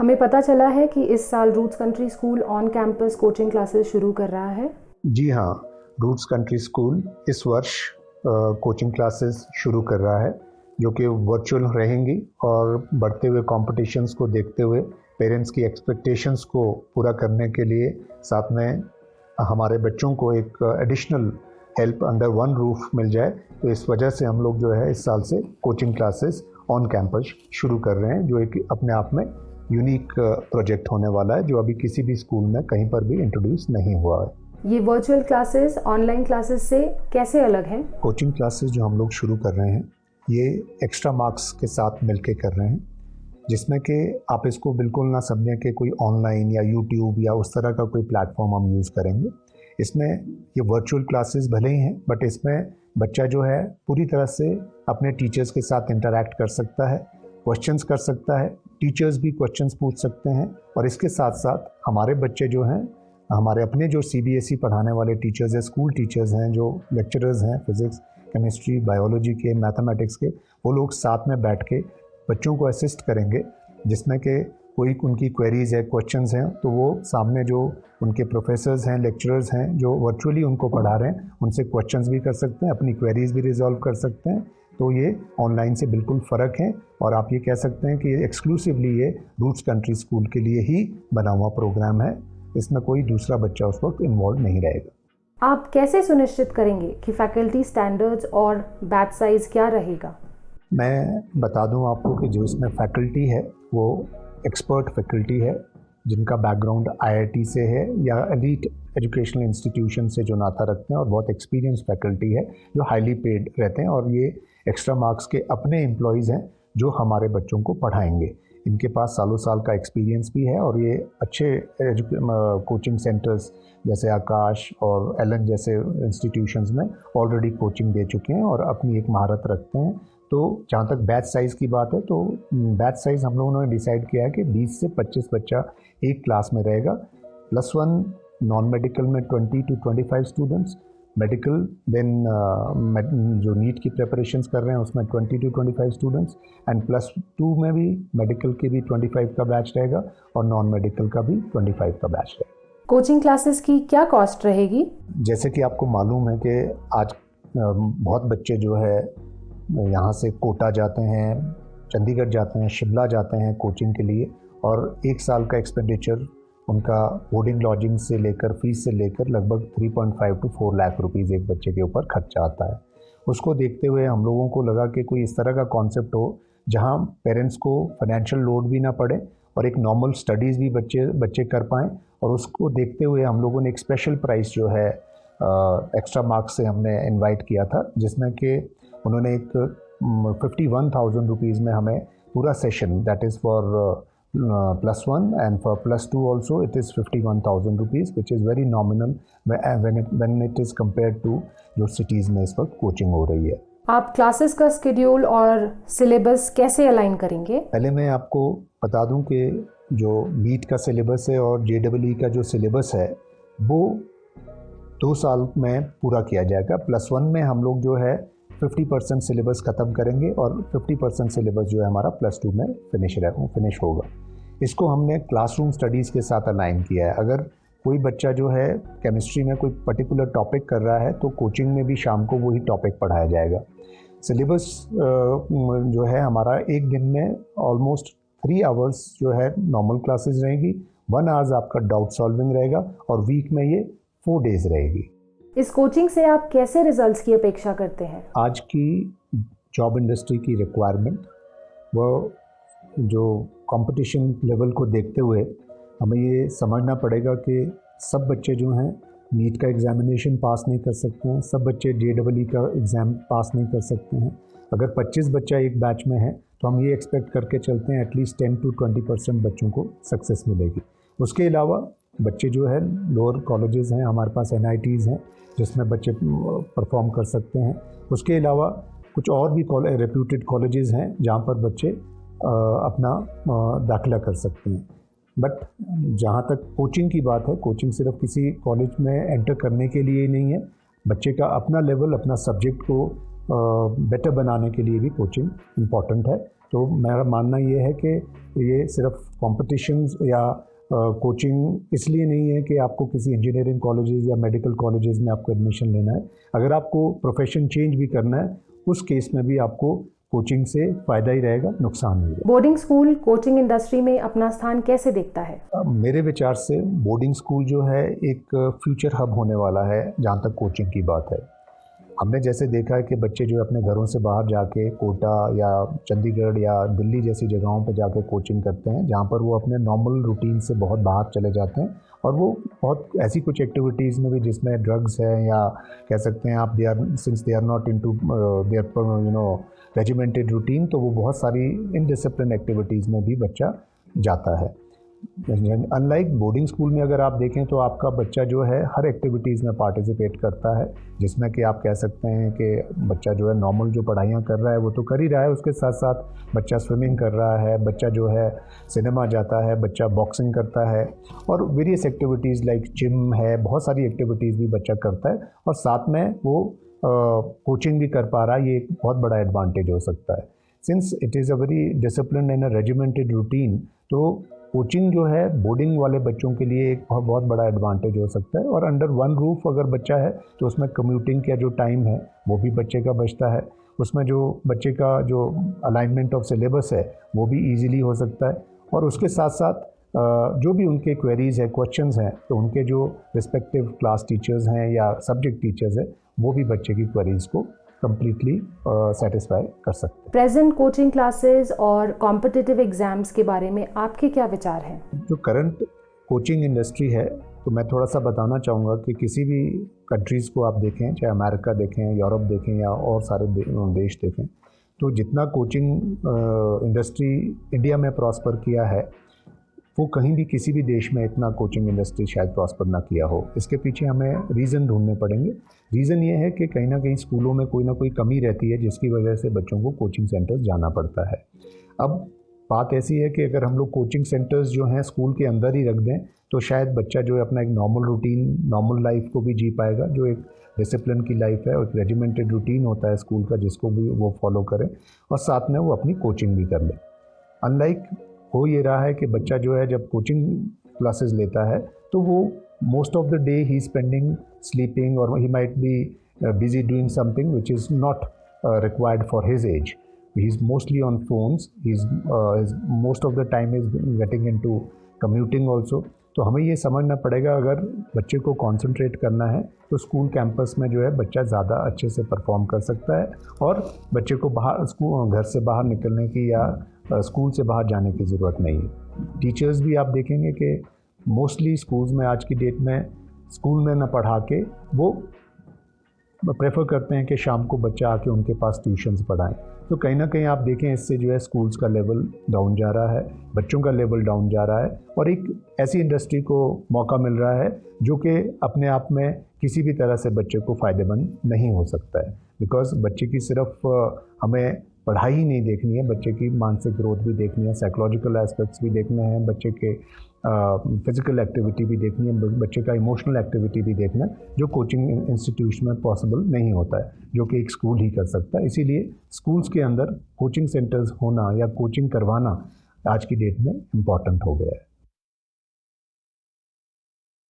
हमें पता चला है कि इस साल Roots Country School on campus coaching classes शुरू कर रहा है। जी हाँ, रूट्स कंट्री स्कूल इस वर्ष कोचिंग क्लासेस शुरू कर रहा है जो कि वर्चुअल रहेंगी और बढ़ते हुए कॉम्पिटिशन्स को देखते हुए पेरेंट्स की एक्सपेक्टेशंस को पूरा करने के लिए साथ में हमारे बच्चों को एक additional help under one roof मिल जाए, तो इस वजह से हम लोग जो है इस साल से कोचिंग क्लासेस ऑन कैंपस शुरू कर रहे हैं, जो एक अपने आप में यूनिक प्रोजेक्ट होने वाला है जो अभी किसी भी स्कूल में कहीं पर भी इंट्रोड्यूस नहीं हुआ है। ये वर्चुअल क्लासेस ऑनलाइन क्लासेस से कैसे अलग हैं? कोचिंग क्लासेस जो हम लोग शुरू कर रहे हैं ये एक्स्ट्रा मार्क्स के साथ मिलके कर रहे हैं, जिसमें कि आप इसको बिल्कुल ना समझें कि कोई ऑनलाइन या यूट्यूब या उस तरह का कोई प्लेटफॉर्म हम यूज़ करेंगे। इसमें ये वर्चुअल क्लासेस भले ही हैं, बट इसमें बच्चा जो है पूरी तरह से अपने टीचर्स के साथ इंटरैक्ट कर सकता है, क्वेश्चंस कर सकता है, टीचर्स भी क्वेश्चंस पूछ सकते हैं। और इसके साथ साथ हमारे बच्चे जो हैं, हमारे अपने जो CBSE पढ़ाने वाले टीचर्स हैं, स्कूल टीचर्स हैं, जो लेक्चरर्स हैं फिज़िक्स, केमिस्ट्री, बायोलॉजी के, मैथमेटिक्स के, वो लोग साथ में बैठ के बच्चों को असिस्ट करेंगे, जिसमें कि कोई उनकी क्वेरीज़ है, क्वेश्चंस हैं, तो वो सामने जो उनके प्रोफेसर्स हैं, लेक्चरर्स हैं जो वर्चुअली उनको पढ़ा रहे हैं, उनसे क्वेश्चंस भी कर सकते हैं, अपनी क्वेरीज़ भी रिजॉल्व कर सकते हैं। तो ये ऑनलाइन से बिल्कुल फ़र्क है और आप ये कह सकते हैं कि एक्सक्लूसिवली ये रूट्स कंट्री स्कूल के लिए ही बना हुआ प्रोग्राम है, इसमें कोई दूसरा बच्चा उस वक्त इन्वॉल्व नहीं रहेगा। आप कैसे सुनिश्चित करेंगे कि फैकल्टी स्टैंडर्ड्स और बैच साइज़ क्या रहेगा? मैं बता दूं आपको कि जो इसमें फैकल्टी है वो एक्सपर्ट फैकल्टी है, जिनका बैकग्राउंड IIT से है या एलीट एजुकेशनल इंस्टीट्यूशन से जो नाता रखते हैं, और बहुत एक्सपीरियंस फैकल्टी है जो हाईली पेड रहते हैं, और ये एक्स्ट्रा मार्क्स के अपने एम्प्लॉयज़ हैं जो हमारे बच्चों को पढ़ाएंगे। इनके पास सालों साल का एक्सपीरियंस भी है और ये अच्छे कोचिंग सेंटर्स जैसे आकाश और एलन जैसे इंस्टीट्यूशंस में ऑलरेडी कोचिंग दे चुके हैं और अपनी एक महारत रखते हैं। तो जहाँ तक बैच साइज़ की बात है, तो बैच साइज़ हम लोगों ने डिसाइड किया है कि 20 से 25 बच्चा एक क्लास में रहेगा, +1 नॉन मेडिकल में 20 to 25 स्टूडेंट्स, मेडिकल देन जो नीट की प्रिपरेशंस कर रहे हैं उसमें 20 to 25 स्टूडेंट्स, एंड +2 में भी मेडिकल के भी 25 का बैच रहेगा और नॉन मेडिकल का भी 25 का बैच रहेगा। कोचिंग क्लासेस की क्या कॉस्ट रहेगी? जैसे कि आपको मालूम है कि आज बहुत बच्चे जो है यहाँ से कोटा जाते हैं, चंडीगढ़ जाते हैं, शिमला जाते हैं कोचिंग के लिए, और एक साल का एक्सपेंडिचर उनका बोर्डिंग लॉजिंग से लेकर फीस से लेकर लगभग 3.5 to 4 लाख रुपीज़ एक बच्चे के ऊपर खर्चा आता है। उसको देखते हुए हम लोगों को लगा कि कोई इस तरह का कॉन्सेप्ट हो जहाँ पेरेंट्स को फाइनेंशियल लोड भी ना पड़े और एक नॉर्मल स्टडीज़ भी बच्चे कर पाएँ, और उसको देखते हुए हम लोगों ने एक स्पेशल प्राइस जो है एक्स्ट्रा मार्क्स से हमने इन्वाइट किया था, जिसमें कि उन्होंने एक 51,000 रुपीज़ में हमें पूरा session, that is for +1 and for +2 also it is 51,000 rupees, which is very nominal when it is compared to जो सिटीज़ में इस वक्त कोचिंग हो रही है। आप क्लासेस का शेड्यूल और सिलेबस कैसे अलाइन करेंगे? पहले मैं आपको बता दूं कि जो नीट का सिलेबस है और JEE का जो सिलेबस है वो 2 साल में पूरा किया जाएगा। +1 में हम लोग जो है 50% सिलेबस ख़त्म करेंगे और 50% सिलेबस जो है हमारा +2 में फिनिश होगा। इसको हमने क्लासरूम स्टडीज़ के साथ अलाइन किया है। अगर कोई बच्चा जो है केमिस्ट्री में कोई पर्टिकुलर टॉपिक कर रहा है तो कोचिंग में भी शाम को वही टॉपिक पढ़ाया जाएगा। सिलेबस जो है हमारा एक दिन में ऑलमोस्ट 3 आवर्स जो है नॉर्मल क्लासेस रहेगी, 1 आवर्स आपका डाउट सॉल्विंग रहेगा, और वीक में ये 4 डेज़ रहेगी। इस कोचिंग से आप कैसे रिजल्ट्स की अपेक्षा करते हैं? आज की जॉब इंडस्ट्री की रिक्वायरमेंट, वो जो कंपटीशन लेवल को देखते हुए हमें ये समझना पड़ेगा कि सब बच्चे जो हैं नीट का एग्ज़ामिनेशन पास नहीं कर सकते हैं, सब बच्चे JEE का एग्ज़ाम पास नहीं कर सकते हैं। अगर 25 बच्चा एक बैच में है तो हम ये एक्सपेक्ट करके चलते हैं एटलीस्ट 10 to 20% बच्चों को सक्सेस मिलेगी। उसके अलावा बच्चे जो है लोअर कॉलेजेस हैं, हमारे पास NITs हैं जिसमें बच्चे परफॉर्म कर सकते हैं। उसके अलावा कुछ और भी रेप्यूटेड कॉलेजेस हैं जहाँ पर बच्चे अपना दाखिला कर सकते हैं। बट जहाँ तक कोचिंग की बात है, कोचिंग सिर्फ किसी कॉलेज में एंटर करने के लिए नहीं है, बच्चे का अपना लेवल, अपना सब्जेक्ट को बेटर बनाने के लिए भी कोचिंग इम्पॉर्टेंट है। तो मेरा मानना ये है कि ये सिर्फ कॉम्पिटिशन्स या कोचिंग इसलिए नहीं है कि आपको किसी इंजीनियरिंग कॉलेजेस या मेडिकल कॉलेजेस में आपको एडमिशन लेना है। अगर आपको प्रोफेशन चेंज भी करना है, उस केस में भी आपको कोचिंग से फ़ायदा ही रहेगा, नुकसान नहीं रहेगा। बोर्डिंग स्कूल कोचिंग इंडस्ट्री में अपना स्थान कैसे देखता है? मेरे विचार से बोर्डिंग स्कूल जो है एक फ्यूचर हब होने वाला है जहाँ तक कोचिंग की बात है। हमने जैसे देखा है कि बच्चे जो अपने घरों से बाहर जाके कोटा या चंडीगढ़ या दिल्ली जैसी जगहों पर जाके कोचिंग करते हैं, जहाँ पर वो अपने नॉर्मल रूटीन से बहुत बाहर चले जाते हैं और वो बहुत ऐसी कुछ एक्टिविटीज़ में भी जिसमें ड्रग्स है या कह सकते हैं आप they are not into their regimented routine, तो वो बहुत सारी इनडिसिप्लिन एक्टिविटीज़ में भी बच्चा जाता है। अनलाइक बोर्डिंग स्कूल में अगर आप देखें तो आपका बच्चा जो है हर एक्टिविटीज़ में पार्टिसिपेट करता है, जिसमें कि आप कह सकते हैं कि बच्चा जो है नॉर्मल जो पढ़ाइयाँ कर रहा है वो तो कर ही रहा है, उसके साथ साथ बच्चा स्विमिंग कर रहा है, बच्चा जो है सिनेमा जाता है, बच्चा बॉक्सिंग करता है और वेरियस एक्टिविटीज़ लाइक जिम है, बहुत सारी एक्टिविटीज़ भी बच्चा करता है और साथ में वो कोचिंग भी कर पा रहा है। ये एक बहुत बड़ा एडवांटेज हो सकता है। Since it is a very discipline and a regimented routine, तो कोचिंग जो है बोर्डिंग वाले बच्चों के लिए एक बहुत बड़ा एडवांटेज हो सकता है। और अंडर वन रूफ अगर बच्चा है तो उसमें कम्यूटिंग का जो टाइम है वो भी बच्चे का बचता है, उसमें जो बच्चे का जो अलाइनमेंट ऑफ सिलेबस है वो भी इजीली हो सकता है और उसके साथ साथ जो भी उनके क्वेरीज़ है, क्वेश्चंस हैं, तो उनके जो रिस्पेक्टिव क्लास टीचर्स हैं या सब्जेक्ट टीचर्स हैं वो भी बच्चे की क्वेरीज़ को कम्प्लीटली सेटिस्फाई कर सकते हैं। प्रेजेंट कोचिंग क्लासेस और कॉम्पिटिटिव एग्जाम्स के बारे में आपके क्या विचार हैं? जो करंट कोचिंग इंडस्ट्री है, तो मैं थोड़ा सा बताना चाहूँगा कि किसी भी कंट्रीज़ को आप देखें, चाहे अमेरिका देखें, यूरोप देखें या और सारे देश देखें, तो जितना कोचिंग इंडस्ट्री इंडिया में प्रॉस्पर किया है वो कहीं भी किसी भी देश में इतना कोचिंग इंडस्ट्री शायद प्रॉस्पर ना किया हो। इसके पीछे हमें रीज़न ढूंढने पड़ेंगे। रीज़न ये है कि कहीं ना कहीं स्कूलों में कोई ना कोई कमी रहती है जिसकी वजह से बच्चों को कोचिंग सेंटर्स जाना पड़ता है। अब बात ऐसी है कि अगर हम लोग कोचिंग सेंटर्स जो हैं स्कूल के अंदर ही रख दें तो शायद बच्चा जो है अपना एक नॉर्मल रूटीन, नॉर्मल लाइफ को भी जी पाएगा, जो एक डिसिप्लिन की लाइफ है और एक रेजिमेंटेड रूटीन होता है स्कूल का, जिसको भी वो फॉलो करें और साथ में वो अपनी कोचिंग भी कर ले। अनलाइक हो ये रहा है कि बच्चा जो है जब कोचिंग क्लासेस लेता है तो वो मोस्ट ऑफ द डे ही स्पेंडिंग स्लीपिंग और he might be busy doing something which is not required for his age. He is mostly on phones, he is most of the time is getting into commuting also. तो हमें ये समझना पड़ेगा अगर बच्चे को concentrate करना है तो स्कूल कैंपस में जो है बच्चा ज़्यादा अच्छे से परफॉर्म कर सकता है और बच्चे को बाहर स्कूल घर से बाहर निकलने की या स्कूल से बाहर जाने की ज़रूरत नहीं है। टीचर्स भी आप देखेंगे कि मोस्टली स्कूल्स में आज की डेट में स्कूल में न पढ़ा के वो प्रेफर करते हैं कि शाम को बच्चा आके उनके पास ट्यूशन्स पढ़ाएं। तो कहीं ना कहीं आप देखें इससे जो है स्कूल्स का लेवल डाउन जा रहा है, बच्चों का लेवल डाउन जा रहा है और एक ऐसी इंडस्ट्री को मौका मिल रहा है जो कि अपने आप में किसी भी तरह से बच्चे को फ़ायदेमंद नहीं हो सकता है। बिकॉज़ बच्चे की सिर्फ हमें पढ़ाई ही नहीं देखनी है, बच्चे की मानसिक ग्रोथ भी देखनी है, साइकोलॉजिकल एस्पेक्ट्स भी देखने हैं, बच्चे के फिज़िकल एक्टिविटी भी देखनी है, बच्चे का इमोशनल एक्टिविटी भी देखना है, जो कोचिंग इंस्टीट्यूशन में पॉसिबल नहीं होता है, जो कि एक स्कूल ही कर सकता है। इसीलिए स्कूल्स के अंदर कोचिंग सेंटर्स होना या कोचिंग करवाना आज की डेट में इम्पॉर्टेंट हो गया है।